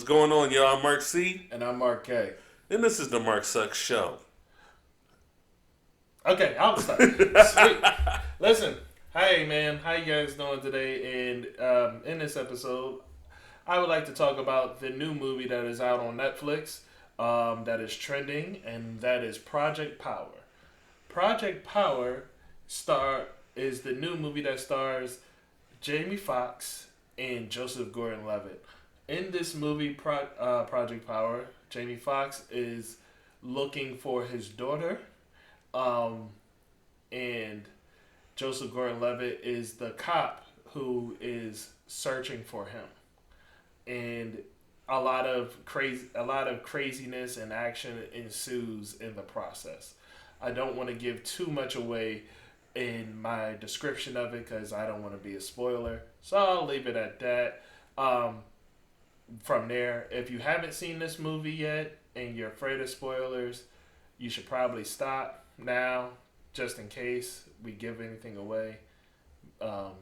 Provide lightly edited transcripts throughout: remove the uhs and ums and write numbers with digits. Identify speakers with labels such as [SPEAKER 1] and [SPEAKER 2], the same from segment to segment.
[SPEAKER 1] going on, y'all? I'm Mark C.
[SPEAKER 2] And I'm Mark K.
[SPEAKER 1] And this is the MarcSuxx Show.
[SPEAKER 2] Okay, I'll start. Sweet. Listen, hey man, how you guys doing today? And in this episode, I would like to talk about the new movie that is out on Netflix that is trending, and that is Project Power. Project Power is the new movie that stars Jamie Foxx and Joseph Gordon-Levitt. In this movie, Project Power, Jamie Foxx is looking for his daughter, and Joseph Gordon-Levitt is the cop who is searching for him, and a lot of craziness and action ensues in the process. I don't want to give too much away in my description of it because I don't want to be a spoiler, so I'll leave it at that. From there, if you haven't seen this movie yet and you're afraid of spoilers, you should probably stop now, just in case we give anything away. But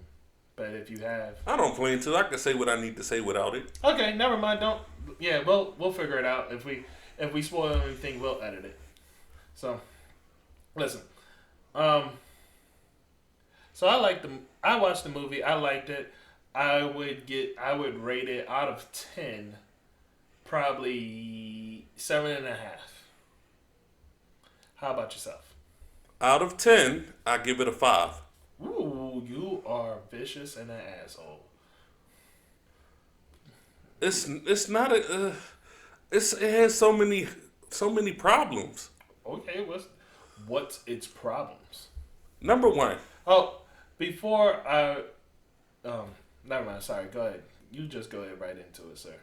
[SPEAKER 2] if you have,
[SPEAKER 1] I don't plan to. I can say what I need to say without it.
[SPEAKER 2] okay, never mind. Don't. Yeah, we'll figure it out. If we spoil anything, we'll edit it. So, listen. So I watched the movie. I liked it. I would rate it out of 10, probably 7.5. How about yourself?
[SPEAKER 1] Out of 10, I give it a 5.
[SPEAKER 2] Ooh, you are vicious and an asshole.
[SPEAKER 1] It's not a it has so many problems.
[SPEAKER 2] Okay, what's its problems?
[SPEAKER 1] Number one.
[SPEAKER 2] Oh, before I never mind. Sorry. Go ahead. You just go ahead right into it, sir.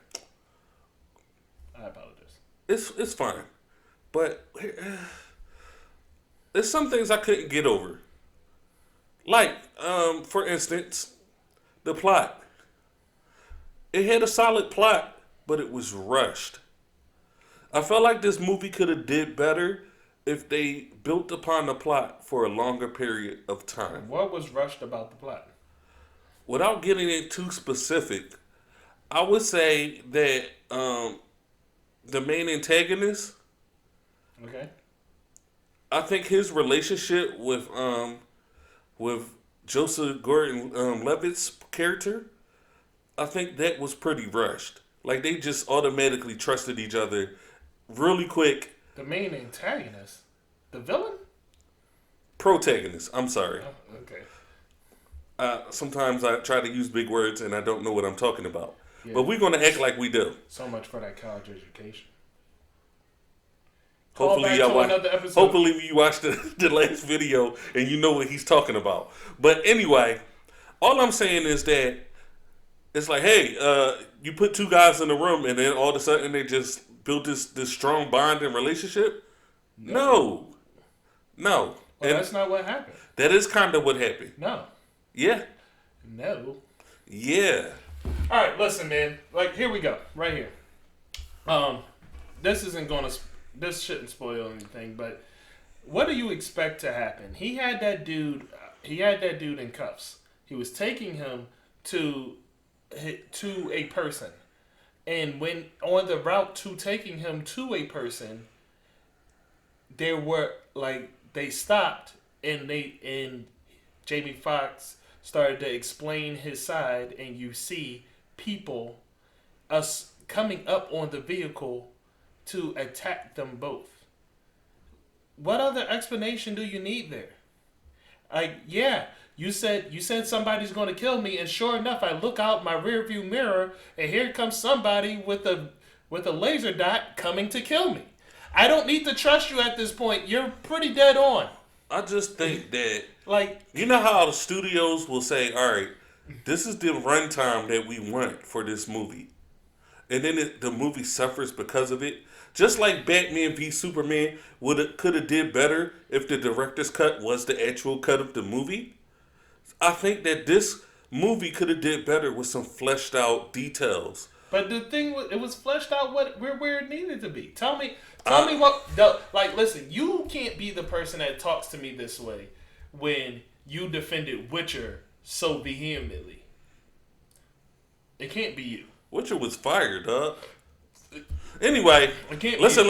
[SPEAKER 2] I apologize.
[SPEAKER 1] It's fine, but there's some things I couldn't get over. Like, for instance, the plot. It had a solid plot, but it was rushed. I felt like this movie could have did better if they built upon the plot for a longer period of time.
[SPEAKER 2] What was rushed about the plot?
[SPEAKER 1] Without getting it too specific, I would say that the main antagonist,
[SPEAKER 2] Okay.
[SPEAKER 1] I think his relationship with Joseph Gordon-Levitt's character, I think that was pretty rushed. Like, they just automatically trusted each other really quick.
[SPEAKER 2] The main antagonist? The villain?
[SPEAKER 1] Protagonist, I'm sorry.
[SPEAKER 2] Oh, okay.
[SPEAKER 1] Sometimes I try to use big words and I don't know what I'm talking about.
[SPEAKER 2] Yeah.
[SPEAKER 1] But we're going to act like we do.
[SPEAKER 2] So much for that college education.
[SPEAKER 1] Hopefully you watched the last video and you know what he's talking about. But anyway, all I'm saying is that it's like, hey, you put two guys in a room and then all of a sudden they just built this strong bond and relationship? No.
[SPEAKER 2] Well, that's not what happened.
[SPEAKER 1] That is kind of what happened.
[SPEAKER 2] No.
[SPEAKER 1] Yeah.
[SPEAKER 2] No.
[SPEAKER 1] Yeah.
[SPEAKER 2] All right, listen, man. Like, here we go, right here. This shouldn't spoil anything, but what do you expect to happen? He had that dude in cuffs. He was taking him to a person, and when on the route to taking him to a person, they stopped and Jamie Foxx started to explain his side, and you see us coming up on the vehicle to attack them both. What other explanation do you need there? You said somebody's going to kill me, and sure enough, I look out my rearview mirror, and here comes somebody with a laser dot coming to kill me. I don't need to trust you at this point. You're pretty dead on.
[SPEAKER 1] I just think that,
[SPEAKER 2] like,
[SPEAKER 1] you know how the studios will say, all right, this is the runtime that we want for this movie. And then the movie suffers because of it. Just like Batman v Superman could have did better if the director's cut was the actual cut of the movie. I think that this movie could have did better with some fleshed out details.
[SPEAKER 2] But the thing was, it was fleshed out where it needed to be. Tell me what. Listen, you can't be the person that talks to me this way when you defended Witcher so vehemently. It can't be you.
[SPEAKER 1] Witcher was fired, dog. Anyway, listen.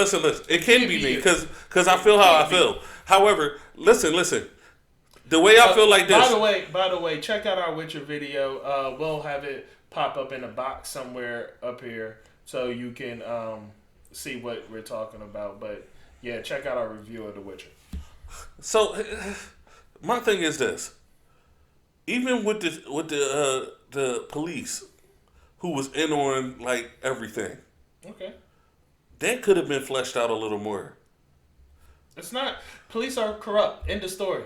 [SPEAKER 1] It can be me because I feel how I feel. However, listen. The way I feel like this.
[SPEAKER 2] By the way, check out our Witcher video. We'll have it pop up in a box somewhere up here so you can see what we're talking about. But yeah, check out our review of The Witcher.
[SPEAKER 1] So, my thing is this: even with the police who was in on like everything,
[SPEAKER 2] okay,
[SPEAKER 1] that could have been fleshed out a little more.
[SPEAKER 2] It's not. Police are corrupt. End of story.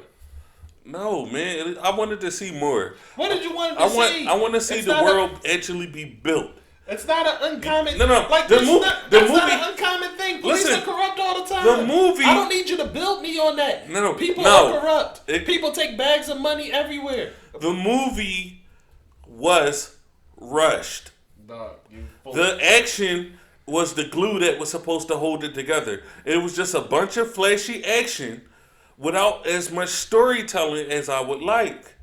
[SPEAKER 1] No, man. I wanted to see more.
[SPEAKER 2] What did you want to see?
[SPEAKER 1] I want to see the world actually be built.
[SPEAKER 2] It's not an uncommon.
[SPEAKER 1] No.
[SPEAKER 2] Like that's not an uncommon thing. Police are corrupt all the time.
[SPEAKER 1] The movie.
[SPEAKER 2] I don't need you to build me on that.
[SPEAKER 1] No.
[SPEAKER 2] People are corrupt. People take bags of money everywhere.
[SPEAKER 1] The movie was rushed.
[SPEAKER 2] Dog,
[SPEAKER 1] the action was the glue that was supposed to hold it together. It was just a bunch of flashy action without as much storytelling as I would like.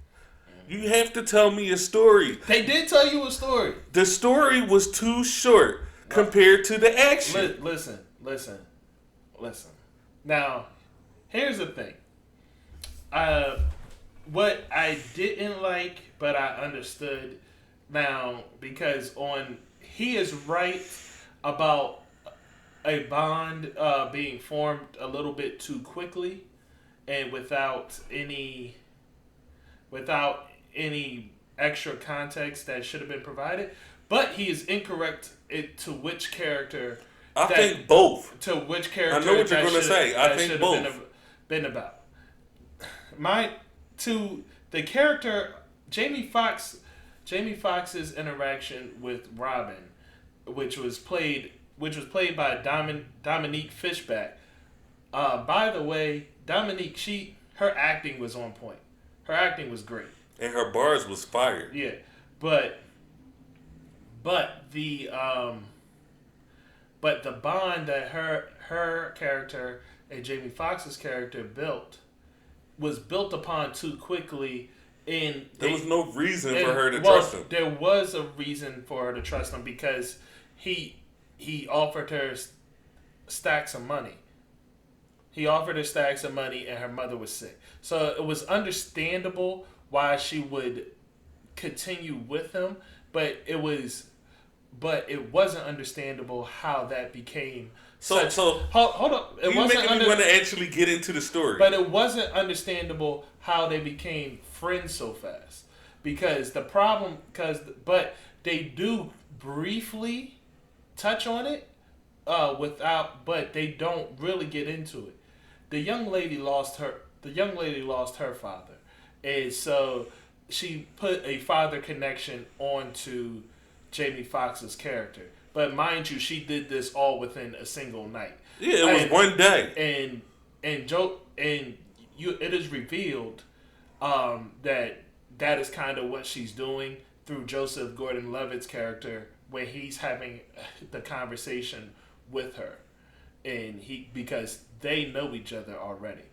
[SPEAKER 1] You have to tell me a story.
[SPEAKER 2] They did tell you a story.
[SPEAKER 1] The story was too short compared to the action.
[SPEAKER 2] Listen. Now, here's the thing. What I didn't like, but I understood now, because he is right about a bond being formed a little bit too quickly and without any extra context that should have been provided. But he is incorrect to which character.
[SPEAKER 1] I think both.
[SPEAKER 2] To which character?
[SPEAKER 1] I know what you're going to say. I think both.
[SPEAKER 2] Been about. To the character Jamie Foxx's interaction with Robin, which was played by Dominique Fishback. By the way, Dominique, her acting was on point. Her acting was great.
[SPEAKER 1] And her bars was fire.
[SPEAKER 2] Yeah, but the bond that her character and Jamie Foxx's character was built upon too quickly. And
[SPEAKER 1] there was no reason for her to trust him.
[SPEAKER 2] There was a reason for her to trust him because he offered her stacks of money. He offered her stacks of money, and her mother was sick. So it was understandable why she would continue with him, but it wasn't understandable how that became.
[SPEAKER 1] So
[SPEAKER 2] hold up.
[SPEAKER 1] You making me want to actually get into the story,
[SPEAKER 2] but it wasn't understandable how they became friends so fast. But they do briefly touch on it, but they don't really get into it. The young lady lost her father, and so she put a father connection onto Jamie Foxx's character. But mind you, she did this all within a single night.
[SPEAKER 1] Yeah, it was one day.
[SPEAKER 2] It is revealed that is kind of what she's doing through Joseph Gordon-Levitt's character when he's having the conversation with her, and because they know each other already.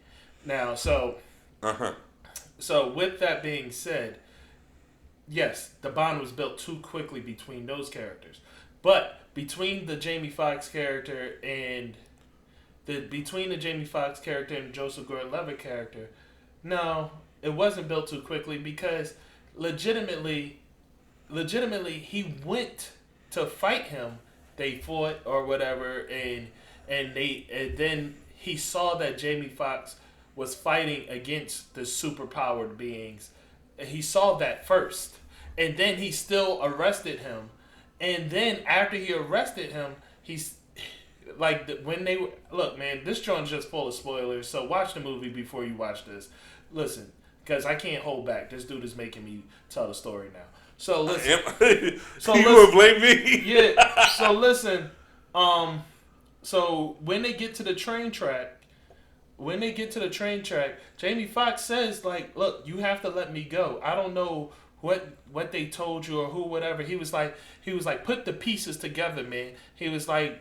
[SPEAKER 2] Now, so with that being said, yes, the bond was built too quickly between those characters. But between the Jamie Foxx character and Joseph Gordon-Levitt character, no, it wasn't built too quickly because legitimately he went to fight him. They fought or whatever, and then he saw that Jamie Foxx was fighting against the superpowered beings. He saw that first, and then he still arrested him. And then after he arrested him, he's like, look, man, this joint's just full of spoilers. So watch the movie before you watch this. Listen, because I can't hold back. This dude is making me tell the story now. So listen.
[SPEAKER 1] You would blame me?
[SPEAKER 2] Yeah. So listen. So when they get to the train track, Jamie Foxx says, like, look, you have to let me go. I don't know what they told you or who, whatever. He was like, put the pieces together, man. He was like,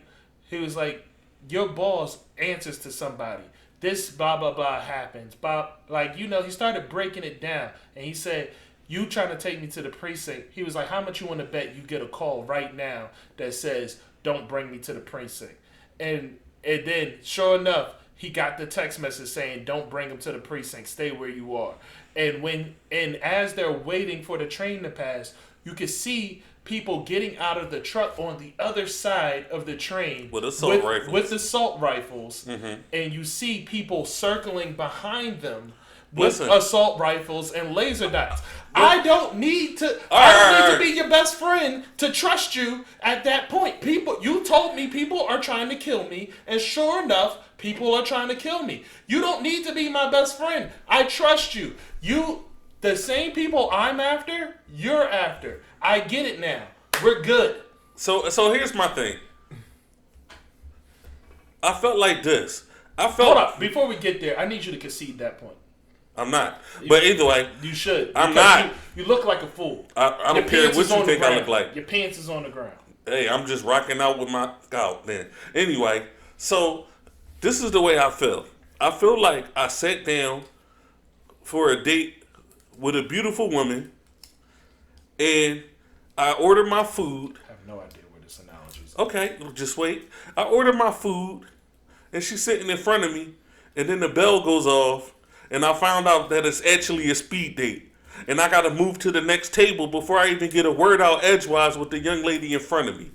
[SPEAKER 2] your boss answers to somebody. This blah blah blah happens. He started breaking it down, and he said, you trying to take me to the precinct. He was like, how much you want to bet you get a call right now that says, don't bring me to the precinct. And then, sure enough, he got the text message saying, don't bring him to the precinct, stay where you are. And as they're waiting for the train to pass, you can see people getting out of the truck on the other side of the train
[SPEAKER 1] with assault rifles.
[SPEAKER 2] With assault rifles, and you see people circling behind them with assault rifles and laser dots. I don't need to be your best friend to trust you at that point. You told me people are trying to kill me, and sure enough, people are trying to kill me. You don't need to be my best friend. I trust you. The same people I'm after, you're after. I get it now. We're good.
[SPEAKER 1] So here's my thing. I felt like this.
[SPEAKER 2] Hold up. Before we get there, I need you to concede that point.
[SPEAKER 1] I'm not. But either way.
[SPEAKER 2] You should.
[SPEAKER 1] I'm not.
[SPEAKER 2] You look like a fool.
[SPEAKER 1] I don't care what you think I look like.
[SPEAKER 2] Your pants is on the ground.
[SPEAKER 1] Hey, I'm just rocking out with my scout then. Anyway, so this is the way I feel. I feel like I sat down for a date with a beautiful woman and I ordered my food.
[SPEAKER 2] I have no idea where this analogy is.
[SPEAKER 1] Okay, just wait. I ordered my food and she's sitting in front of me and then the bell goes off and I found out that it's actually a speed date. And I got to move to the next table before I even get a word out edgewise with the young lady in front of me.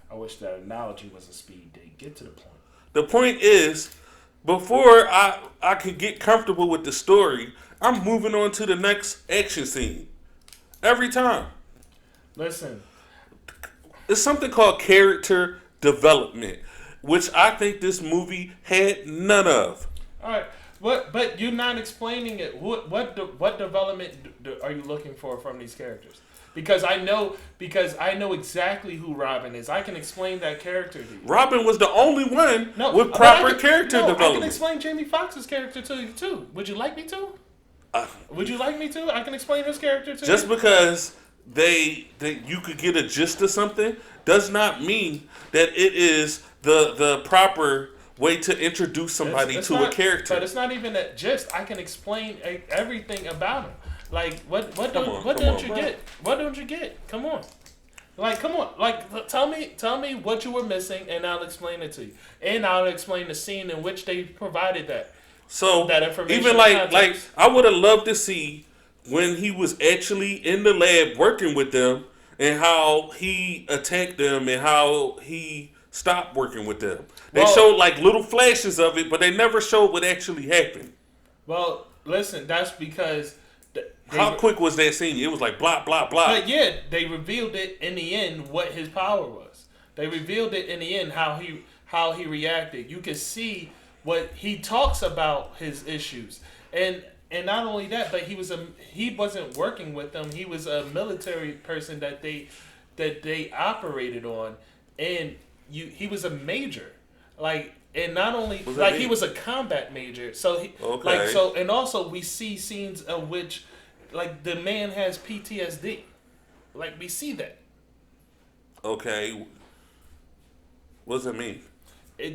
[SPEAKER 2] I wish that analogy was a speed date. Get to the point.
[SPEAKER 1] The point is, before I can get comfortable with the story, I'm moving on to the next action scene. Every time.
[SPEAKER 2] Listen.
[SPEAKER 1] It's something called character development, which I think this movie had none of.
[SPEAKER 2] All right. But you're not explaining it. What development are you looking for from these characters? Because I know exactly who Robin is. I can explain that character to you.
[SPEAKER 1] Robin was the only one with proper character development.
[SPEAKER 2] I can explain Jamie Foxx's character to you too. Would you like me to? Would you like me to? I can explain his character to you.
[SPEAKER 1] Just because you could get a gist of something does not mean that it is the proper way to introduce somebody to a character.
[SPEAKER 2] But it's not even that gist. I can explain everything about him. Like what don't you get? What don't you get? Come on. Like come on. Like tell me what you were missing and I'll explain it to you. And I'll explain the scene in which they provided that.
[SPEAKER 1] So
[SPEAKER 2] that information.
[SPEAKER 1] Even like I would have loved to see when he was actually in the lab working with them and how he attacked them and how he stopped working with them. They showed like little flashes of it, but they never showed what actually happened.
[SPEAKER 2] Well, listen, that's because
[SPEAKER 1] how quick was that scene? It was like blah blah blah.
[SPEAKER 2] But yeah, they revealed it in the end what his power was. They revealed it in the end how he reacted. You can see what he talks about his issues, and not only that, but he wasn't working with them. He was a military person that they operated on, and he was a major, and not only he was a combat major. So and also we see scenes of which the man has PTSD, we see that.
[SPEAKER 1] Okay, what does that mean?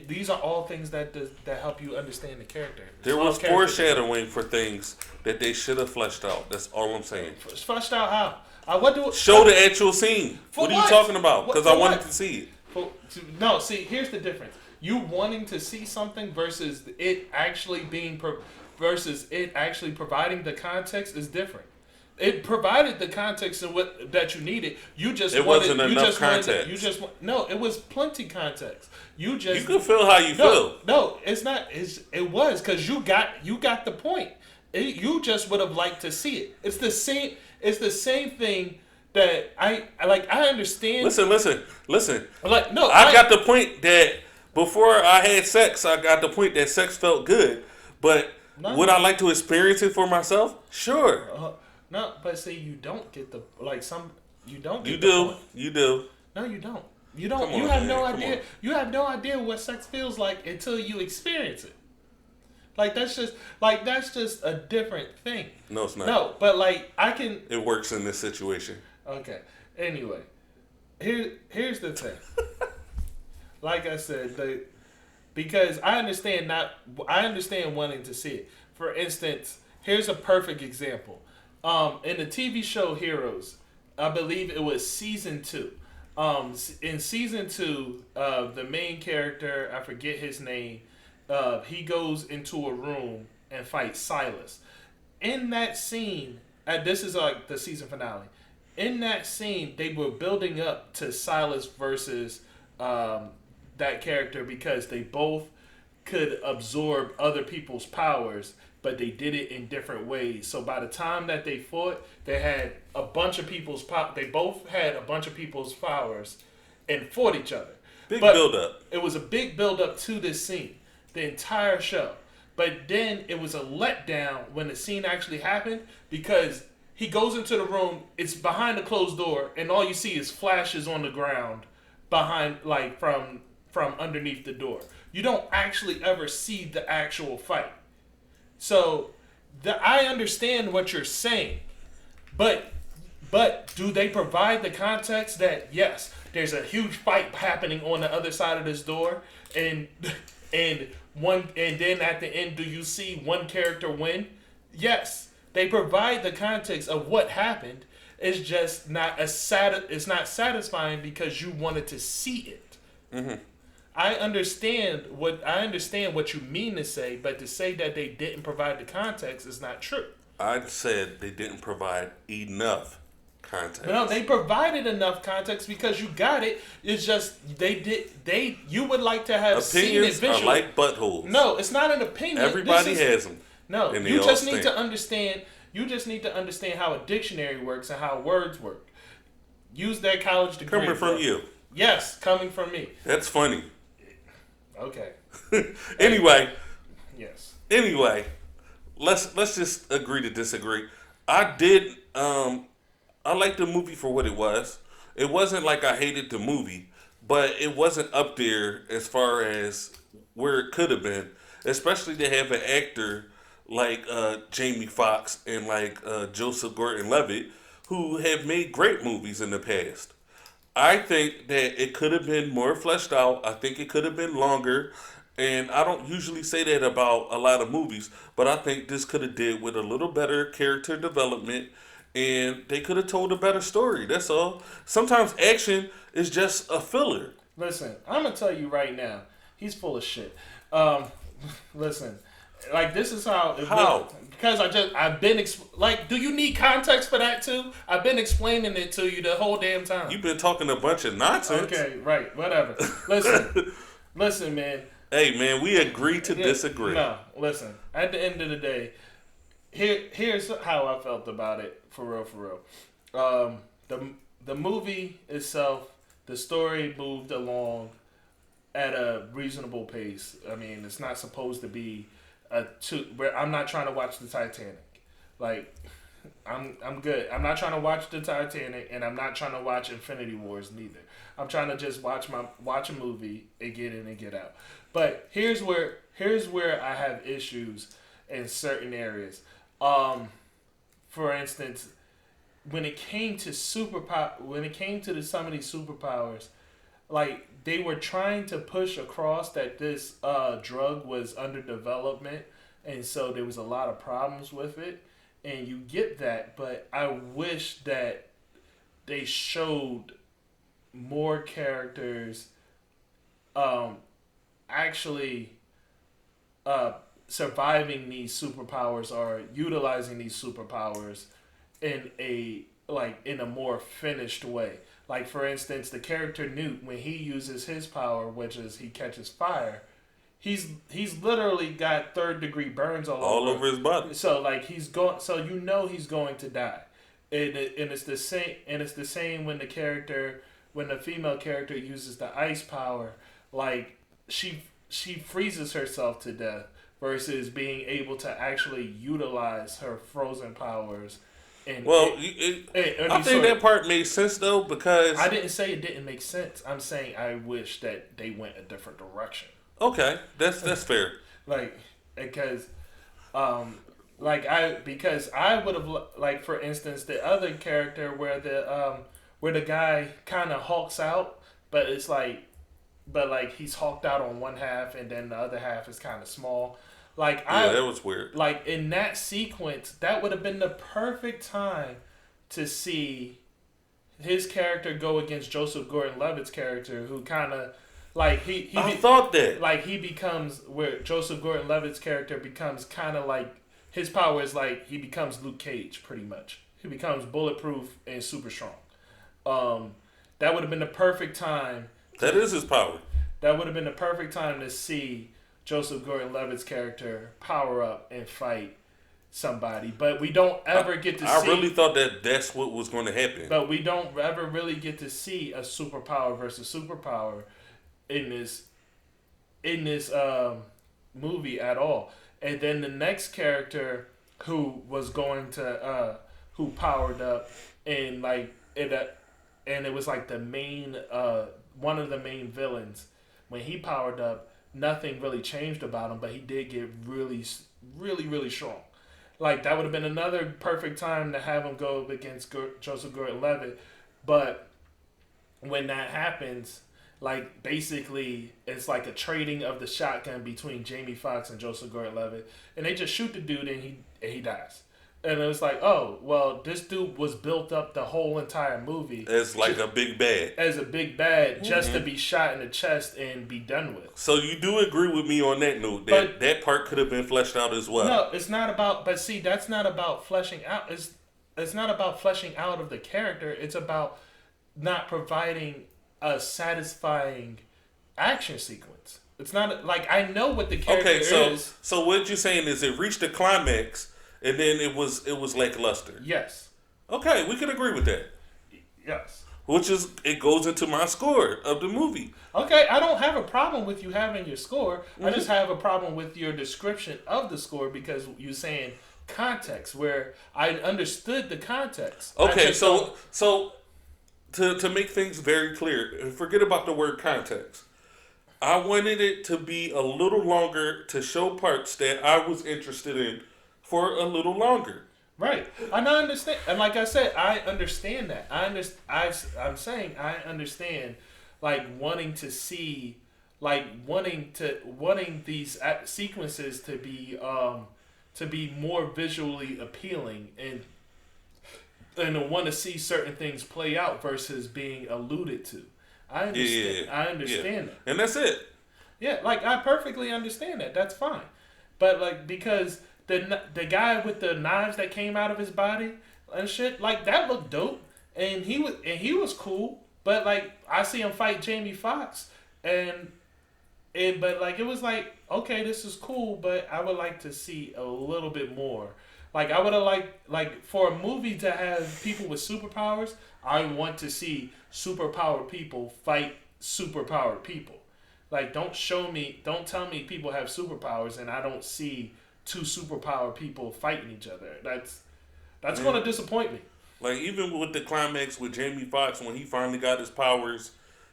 [SPEAKER 2] These are all things that help you understand the character.
[SPEAKER 1] There was foreshadowing for things that they should have fleshed out. That's all I'm saying.
[SPEAKER 2] Fleshed out how?
[SPEAKER 1] Show the actual scene. What are you talking about? Because I wanted to see it.
[SPEAKER 2] No, see, here's the difference. You wanting to see something versus it actually providing the context is different. It provided the context and that you needed.
[SPEAKER 1] Wasn't enough context.
[SPEAKER 2] No, it was plenty context. You
[SPEAKER 1] can feel how you feel.
[SPEAKER 2] No, it's not. It was because you got the point. You just would have liked to see it. It's the same. It's the same thing that I understand.
[SPEAKER 1] Listen. I got the point that before I had sex, I got the point that sex felt good. But would I like to experience it for myself? Sure.
[SPEAKER 2] No, but see, you don't get the you don't. Get
[SPEAKER 1] you
[SPEAKER 2] the
[SPEAKER 1] do.
[SPEAKER 2] point.
[SPEAKER 1] You do.
[SPEAKER 2] No, you don't. You don't. You have no idea. You have no idea what sex feels like until you experience it. That's just a different thing.
[SPEAKER 1] No, it's not.
[SPEAKER 2] No, but I can.
[SPEAKER 1] It works in this situation.
[SPEAKER 2] Okay. Anyway, here's the thing. Like I said, because I understand wanting to see it. For instance, here's a perfect example. In the TV show Heroes, I believe it was season 2. In season 2, the main character, I forget his name, he goes into a room and fights Silas. In that scene, this is like the season finale. In that scene, they were building up to Silas versus that character because they both could absorb other people's powers, but they did it in different ways. So by the time that they fought, they had a bunch of people's They both had a bunch of people's powers, and fought each other.
[SPEAKER 1] Big
[SPEAKER 2] But
[SPEAKER 1] build up.
[SPEAKER 2] it was a big build up to this scene, the entire show. But then it was a letdown when the scene actually happened because he goes into the room. It's behind a closed door, and all you see is flashes on the ground behind, like from underneath the door. You don't actually ever see the actual fight. So I understand what you're saying, but do they provide the context that yes, there's a huge fight happening on the other side of this door, and then at the end, do you see one character win? Yes, they provide the context of what happened. It's just not it's not satisfying because you wanted to see it.
[SPEAKER 1] Mm-hmm.
[SPEAKER 2] I understand what you mean to say, but to say that they didn't provide the context is not true.
[SPEAKER 1] I said they didn't provide enough context.
[SPEAKER 2] No, they provided enough context because you got it. It's just you would like to have seen it
[SPEAKER 1] Opinions
[SPEAKER 2] visually.
[SPEAKER 1] are like buttholes.
[SPEAKER 2] No, it's not an opinion.
[SPEAKER 1] Everybody has them.
[SPEAKER 2] No,
[SPEAKER 1] and
[SPEAKER 2] you just need to understand. You just need to understand how a dictionary works and how words work. Use that college degree.
[SPEAKER 1] Coming from you.
[SPEAKER 2] Yes, coming from me.
[SPEAKER 1] That's funny.
[SPEAKER 2] Okay.
[SPEAKER 1] Anyway.
[SPEAKER 2] Yes.
[SPEAKER 1] Anyway, let's just agree to disagree. I did. I liked the movie for what it was. It wasn't like I hated the movie, but it wasn't up there as far as where it could have been. Especially to have an actor like Jamie Foxx and like Joseph Gordon-Levitt, who have made great movies in the past. I think that it could have been more fleshed out. I think it could have been longer. And I don't usually say that about a lot of movies, but I think this could have did with a little better character development, and they could have told a better story. That's all. Sometimes action is just a filler.
[SPEAKER 2] Listen, I'm gonna tell you right now, he's full of shit. Listen, like this is how. Because I've been do you need context for that too? I've been explaining it to you the whole damn time.
[SPEAKER 1] You've been talking a bunch of nonsense.
[SPEAKER 2] Okay, right, whatever. Listen, man.
[SPEAKER 1] Hey, man, we agree to disagree.
[SPEAKER 2] No, listen. At the end of the day, here's how I felt about it. For real. The movie itself, the story moved along at a reasonable pace. I mean, it's not supposed to be I'm not trying to watch the Titanic. Like, I'm good. I'm not trying to watch the Titanic, and I'm not trying to watch Infinity Wars neither. I'm trying to just watch a movie and get in and get out. But here's where I have issues in certain areas. For instance, when it came to some of these superpowers, like they were trying to push across that this drug was under development, and so there was a lot of problems with it, and you get that. But I wish that they showed more characters actually surviving these superpowers or utilizing these superpowers in a more finished way. Like, for instance, the character Newt, when he uses his power, which is he catches fire, he's literally got 3rd-degree burns all over
[SPEAKER 1] his body.
[SPEAKER 2] So like he's going he's going to die. And it's the same when the female character uses the ice power, like she freezes herself to death versus being able to actually utilize her frozen powers.
[SPEAKER 1] I think that part made sense though, because
[SPEAKER 2] I didn't say it didn't make sense. I'm saying I wish that they went a different direction.
[SPEAKER 1] Okay, that's fair.
[SPEAKER 2] Because I would have like, for instance, the other character where the guy kind of hulks out, but he's hulked out on one half and then the other half is kind of small.
[SPEAKER 1] That was weird.
[SPEAKER 2] Like, in that sequence, that would have been the perfect time to see his character go against Joseph Gordon-Levitt's character, who kind of like
[SPEAKER 1] I thought that
[SPEAKER 2] like he becomes where Joseph Gordon-Levitt's character becomes kind of like his power is like he becomes Luke Cage pretty much. He becomes bulletproof and super strong. That would have been the perfect time.
[SPEAKER 1] That is his power.
[SPEAKER 2] That would have been the perfect time to see Joseph Gordon-Levitt's character power up and fight somebody, but we don't ever get to see.
[SPEAKER 1] I really thought that that's what was going to happen.
[SPEAKER 2] But we don't ever really get to see a superpower versus superpower in this movie at all. And then the next character who was going to who powered up and like it and it was like the main one of the main villains. When he powered up, nothing really changed about him, but he did get really strong. Like, that would have been another perfect time to have him go up against Joseph Gordon-Levitt. But when that happens, like, basically, it's like a trading of the shotgun between Jamie Foxx and Joseph Gordon-Levitt. And they just shoot the dude and he dies. And it was like, oh, well, this dude was built up the whole entire movie.
[SPEAKER 1] As like a big bad.
[SPEAKER 2] As a big bad, just to be shot in the chest and be done with.
[SPEAKER 1] So you do agree with me on that note, that part could have been fleshed out as well.
[SPEAKER 2] No, it's not about, but see, that's not about fleshing out. It's not about fleshing out of the character. It's about not providing a satisfying action sequence. It's not, like, I know what the character is.
[SPEAKER 1] So what you're saying is it reached the climax, and then it was lackluster.
[SPEAKER 2] Yes.
[SPEAKER 1] Okay, we can agree with that.
[SPEAKER 2] Yes.
[SPEAKER 1] Which is, it goes into my score of the movie.
[SPEAKER 2] Okay, I don't have a problem with you having your score. Mm-hmm. I just have a problem with your description of the score because you're saying context, where I understood the context.
[SPEAKER 1] Okay, so to make things very clear, forget about the word context. I wanted it to be a little longer to show parts that I was interested in for a little longer.
[SPEAKER 2] Right. And I understand. And like I said, I understand that. I'm saying I understand, like, wanting to see, like, wanting these sequences to be more visually appealing and to want to see certain things play out versus being alluded to. I understand. I understand that.
[SPEAKER 1] And that's it.
[SPEAKER 2] Yeah, like, I perfectly understand that. That's fine. But, like, because the guy with the knives that came out of his body and shit, like, that looked dope, and he was cool. But, like, I see him fight Jamie Foxx, but like, it was like, okay, this is cool, but I would like to see a little bit more. Like, I would have liked, like, for a movie to have people with superpowers, I want to see superpowered people fight superpowered people. Like, don't tell me people have superpowers and I don't see two superpowered people fighting each other. That's going to disappoint me.
[SPEAKER 1] Like, even with the climax with Jamie Foxx, when he finally got his powers,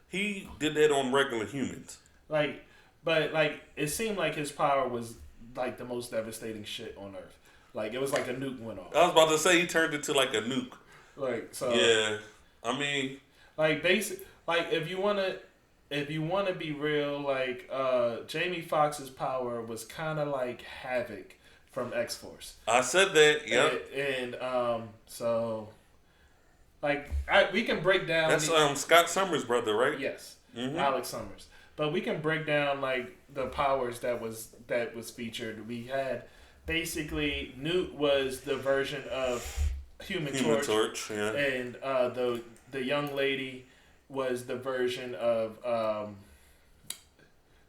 [SPEAKER 1] he did that on regular humans.
[SPEAKER 2] Like, but, like, it seemed like his power was, like, the most devastating shit on Earth. Like, it was like a nuke went off.
[SPEAKER 1] I was about to say he turned into, like, a nuke.
[SPEAKER 2] Like, so.
[SPEAKER 1] Yeah. I mean.
[SPEAKER 2] Like, if you want to be real, like, Jamie Foxx's power was kind of like Havoc from X-Force.
[SPEAKER 1] I said that, yep.
[SPEAKER 2] And so, like, we can break down.
[SPEAKER 1] That's Scott Summers' brother, right?
[SPEAKER 2] Yes, Alex Summers. But we can break down, like, the powers that was featured. We had basically Newt was the version of Human Torch,
[SPEAKER 1] yeah.
[SPEAKER 2] And the young lady was the version of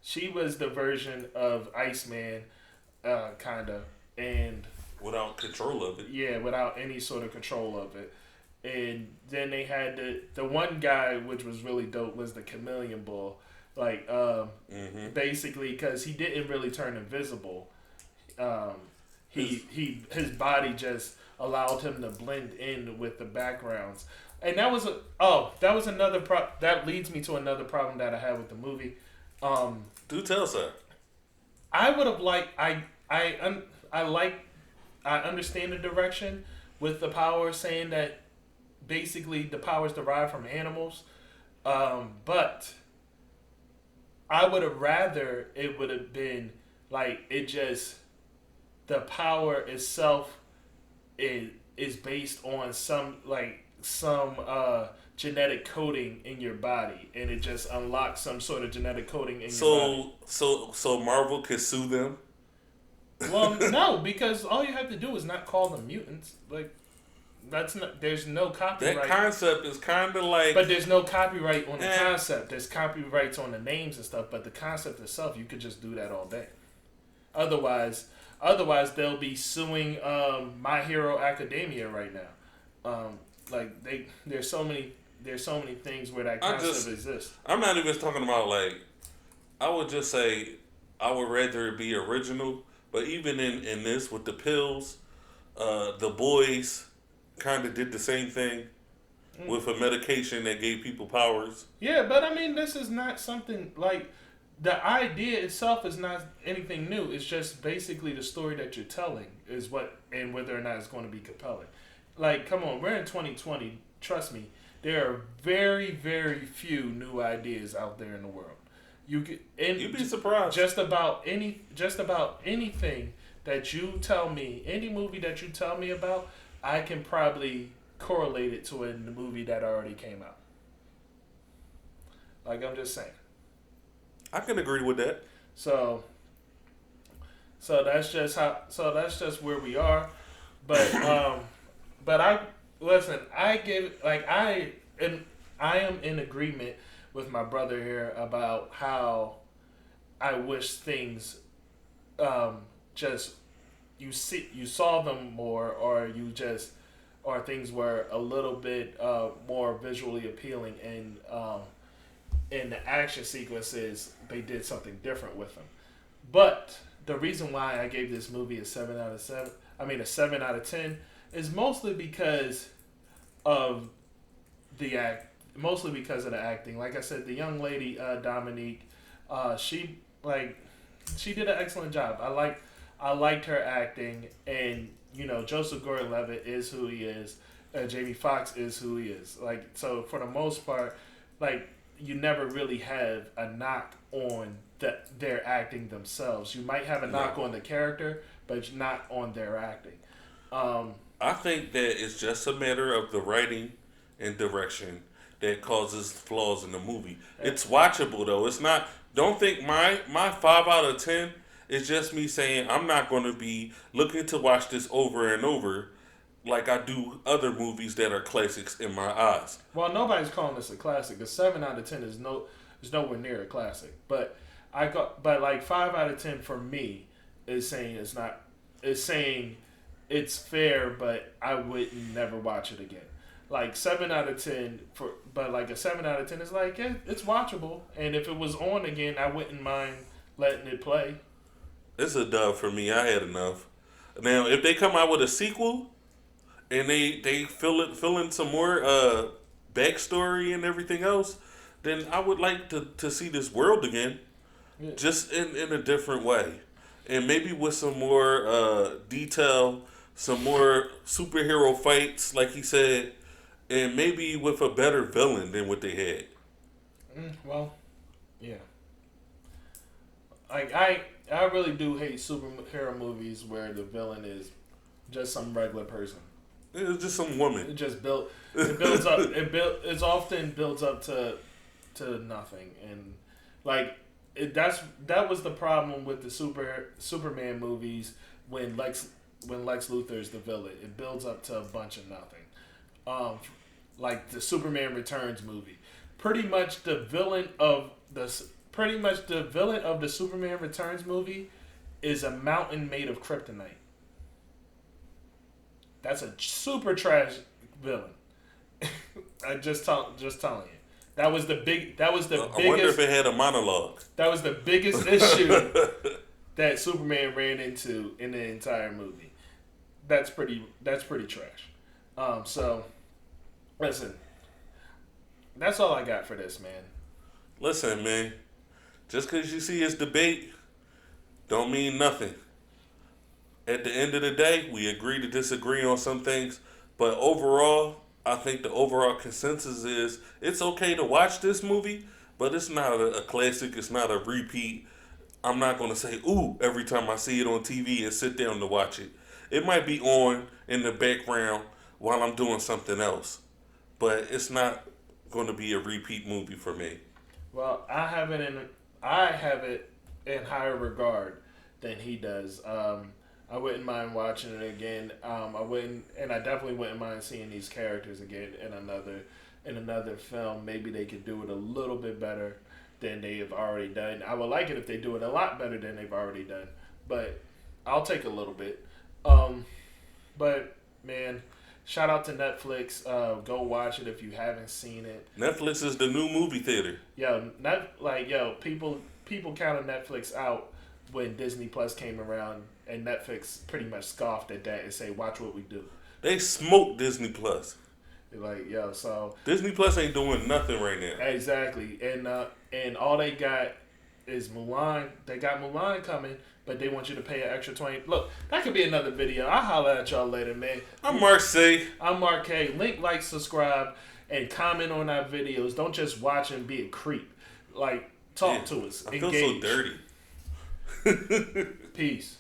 [SPEAKER 2] she was the version of Iceman, kinda, and
[SPEAKER 1] without control of it.
[SPEAKER 2] Yeah, without any sort of control of it. And then they had the one guy, which was really dope, was the Chameleon Bull. Like, basically, because he didn't really turn invisible. His body just allowed him to blend in with the backgrounds. And that was another that leads me to another problem that I had with the movie.
[SPEAKER 1] Do tell, sir.
[SPEAKER 2] I would have liked. I understand the direction with the power, saying that basically the powers derived from animals, but I would have rather it would have been like the power itself is based on some, like, genetic coding in your body, and it just unlocks some sort of genetic coding in your body.
[SPEAKER 1] So Marvel could sue them.
[SPEAKER 2] Well, no, because all you have to do is not call them mutants. Like that's not. There's no copyright.
[SPEAKER 1] That concept is kind of like.
[SPEAKER 2] But there's no copyright on the concept. There's copyrights on the names and stuff. But the concept itself, you could just do that all day. Otherwise, they'll be suing My Hero Academia right now. There's so many things where that concept exists.
[SPEAKER 1] I'm not even talking about like. I would just say I would rather it be original. But even in this with the pills, the boys kind of did the same thing with a medication that gave people powers.
[SPEAKER 2] Yeah, but I mean, this is not something like the idea itself is not anything new. It's just basically the story that you're telling is what and whether or not it's going to be compelling. Like, come on, we're in 2020. Trust me, there are very, very few new ideas out there in the world. You'd
[SPEAKER 1] be surprised.
[SPEAKER 2] Just about anything that you tell me, any movie that you tell me about, I can probably correlate it to a movie that already came out. Like, I'm just saying.
[SPEAKER 1] I can agree with that.
[SPEAKER 2] So that's just where we are. But I listen. I am in agreement with my brother here about how I wish things just you saw them more, or things were a little bit more visually appealing, and in the action sequences they did something different with them. But the reason why I gave this movie a 7 out of 7, a 7 out of 10, is mostly because of the acting. Like I said, the young lady Dominique, she did an excellent job. I liked her acting, and Joseph Gordon-Levitt is who he is. Jamie Foxx is who he is. Like, so for the most part, like, you never really have a knock on their acting themselves. You might have a knock on the character, but not on their acting.
[SPEAKER 1] I think that it's just a matter of the writing and direction that causes flaws in the movie. It's watchable though. It's not. Don't think my 5 out of 10 is just me saying I'm not going to be looking to watch this over and over like I do other movies that are classics in my eyes.
[SPEAKER 2] Well, nobody's calling this a classic. A 7 out of 10 is nowhere near a classic. But like 5 out of 10 for me is saying it's not. Is saying it's fair, but I wouldn't never watch it again. Like 7 out of 10 a 7 out of 10 is like it's watchable, and if it was on again, I wouldn't mind letting it play.
[SPEAKER 1] It's a dub for me. I had enough. Now, if they come out with a sequel and they fill in some more backstory and everything else, then I would like to see this world again, just in a different way, and maybe with some more detail, some more superhero fights, like he said. And maybe with a better villain than what they had.
[SPEAKER 2] Well, yeah. Like I really do hate superhero movies where the villain is just some regular person.
[SPEAKER 1] It's just some woman.
[SPEAKER 2] It just builds up. It often builds up to nothing, and like that was the problem with the Superman movies when Lex Luthor is the villain. It builds up to a bunch of nothing. Like the Superman Returns movie, pretty much the villain of the Superman Returns movie is a mountain made of kryptonite. That's a super trash villain. I just telling you. That was the biggest.
[SPEAKER 1] I wonder if it had a monologue.
[SPEAKER 2] That was the biggest issue that Superman ran into in the entire movie. That's pretty trash. So, listen. That's all I got for this, man.
[SPEAKER 1] Listen, man. Just because you see his debate, don't mean nothing. At the end of the day, we agree to disagree on some things, but overall, I think the overall consensus is it's okay to watch this movie, but it's not a classic. It's not a repeat. I'm not going to say, ooh, every time I see it on TV and sit down to watch it. It might be on in the background while I'm doing something else. but it's not going to be a repeat movie for me.
[SPEAKER 2] Well, I have it in higher regard than he does. I wouldn't mind watching it again. I definitely wouldn't mind seeing these characters again in another film. Maybe they could do it a little bit better than they have already done. I would like it if they do it a lot better than they've already done, but I'll take a little bit. But man, shout out to Netflix. Go watch it if you haven't seen it.
[SPEAKER 1] Netflix is the new movie theater.
[SPEAKER 2] People counted Netflix out when Disney Plus came around, and Netflix pretty much scoffed at that and say, "Watch what we do."
[SPEAKER 1] They smoked Disney Plus.
[SPEAKER 2] They're like, so
[SPEAKER 1] Disney Plus ain't doing nothing right now.
[SPEAKER 2] Exactly, and all they got is Mulan. They got Mulan coming, but they want you to pay an extra 20. Look, that could be another video. I'll holler at y'all later, man.
[SPEAKER 1] I'm MarcSuxx.
[SPEAKER 2] I'm Mark K. Link, like, subscribe, and comment on our videos. Don't just watch and be a creep. Like, talk to us.
[SPEAKER 1] I feel so dirty.
[SPEAKER 2] Peace.